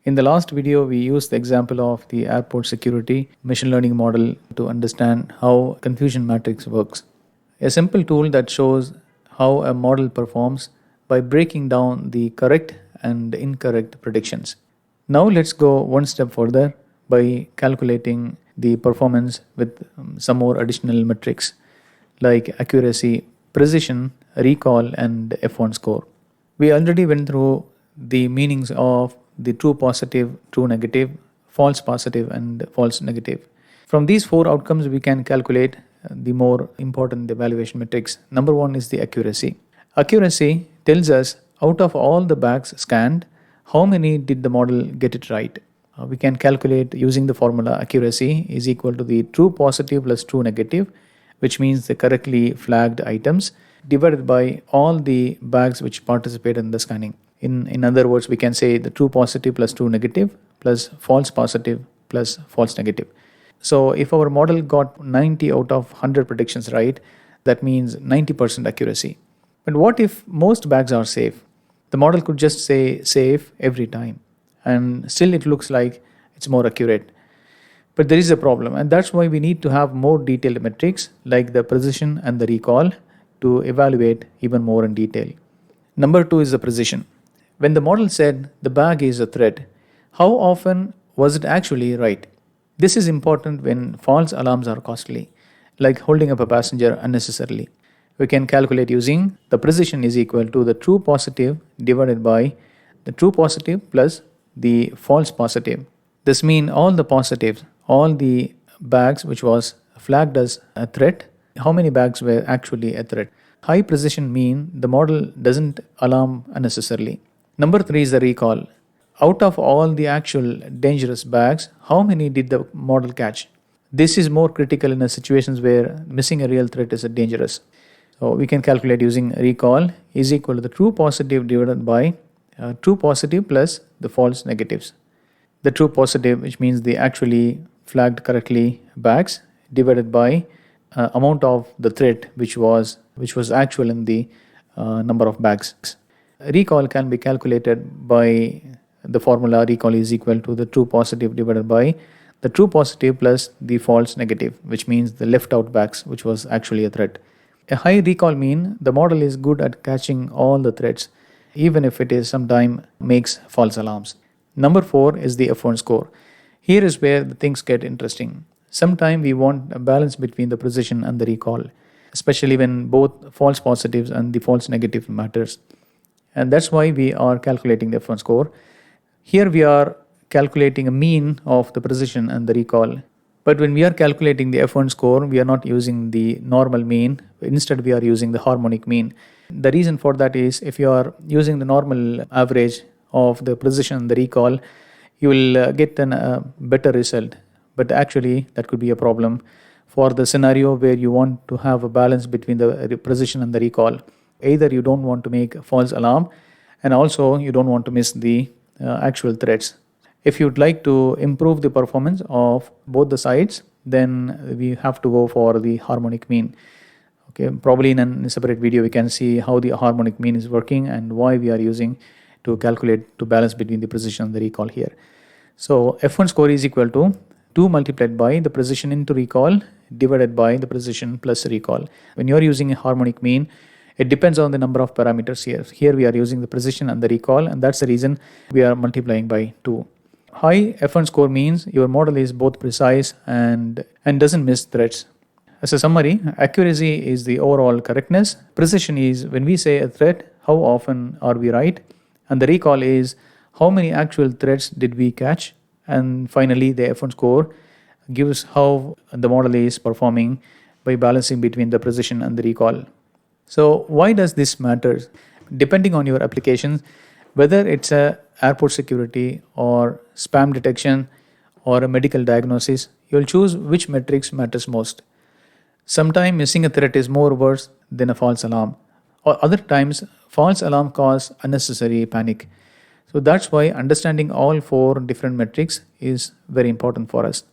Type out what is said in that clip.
In the last video, we used the example of the airport security machine learning model to understand how confusion matrix works. A simple tool that shows how a model performs by breaking down the correct and incorrect predictions. Now let's go one step further by calculating the performance with some more additional metrics like accuracy, precision, recall, and F1 score. We already went through the meanings of the true positive, true negative, false positive, and false negative. From these four outcomes, we can calculate the more important evaluation metrics. Number one is the accuracy. Accuracy tells us out of all the bags scanned, how many did the model get it right. We can calculate using the formula accuracy is equal to the true positive plus true negative, which means the correctly flagged items, divided by all the bags which participate in the scanning. In other words, we can say the true positive plus true negative plus false positive plus false negative. So if our model got 90 out of 100 predictions right, that means 90% accuracy. But what if most bags are safe? The model could just say safe every time, and still it looks like it's more accurate. But there is a problem, and that's why we need to have more detailed metrics like the precision and the recall to evaluate even more in detail. Number two is the precision. When the model said the bag is a threat, how often was it actually right? This is important when false alarms are costly, like holding up a passenger unnecessarily. We can calculate using the precision is equal to the true positive divided by the true positive plus the false positive. This means all the positives, all the bags which was flagged as a threat, how many bags were actually a threat. High precision mean the model doesn't alarm unnecessarily. Number three is the recall. Out of all the actual dangerous bags, how many did the model catch? This is more critical in situations where missing a real threat is dangerous. So we can calculate using recall is equal to the true positive divided by true positive plus the false negatives. The true positive, which means the actually flagged correctly bags, divided by amount of the threat which was actual in the number of bags. Recall can be calculated by the formula recall is equal to the true positive divided by the true positive plus the false negative, which means the left out bags which was actually a threat. A high recall mean the model is good at catching all the threats, even if it is sometimes makes false alarms. Number four is the F1 score. Here is where the things get interesting. Sometimes we want a balance between the precision and the recall, especially when both false positives and the false negative matters. And that's why we are calculating the F1 score. Here we are calculating a mean of the precision and the recall. But when we are calculating the F1 score, we are not using the normal mean. Instead, we are using the harmonic mean. The reason for that is if you are using the normal average of the precision and the recall, you will get a better result. But actually, that could be a problem for the scenario where you want to have a balance between the precision and the recall. Either you don't want to make a false alarm, and also you don't want to miss the actual threats. If you'd like to improve the performance of both the sides, then we have to go for the harmonic mean. Okay, probably in a separate video we can see how the harmonic mean is working and why we are using to calculate to balance between the precision and the recall here. So F1 score is equal to 2 multiplied by the precision into recall divided by the precision plus recall. When you are using a harmonic mean, it depends on the number of parameters here. Here we are using the precision and the recall, and that's the reason we are multiplying by 2. High F1 score means your model is both precise and doesn't miss threats. As a summary, accuracy is the overall correctness. Precision is when we say a threat, how often are we right? And the recall is how many actual threats did we catch? And finally, the F1 score gives how the model is performing by balancing between the precision and the recall. So why does this matter? Depending on your applications, whether it's a airport security or spam detection or a medical diagnosis, you'll choose which metrics matters most. Sometimes missing a threat is more worse than a false alarm, or other times false alarm cause unnecessary panic. So that's why understanding all four different metrics is very important for us.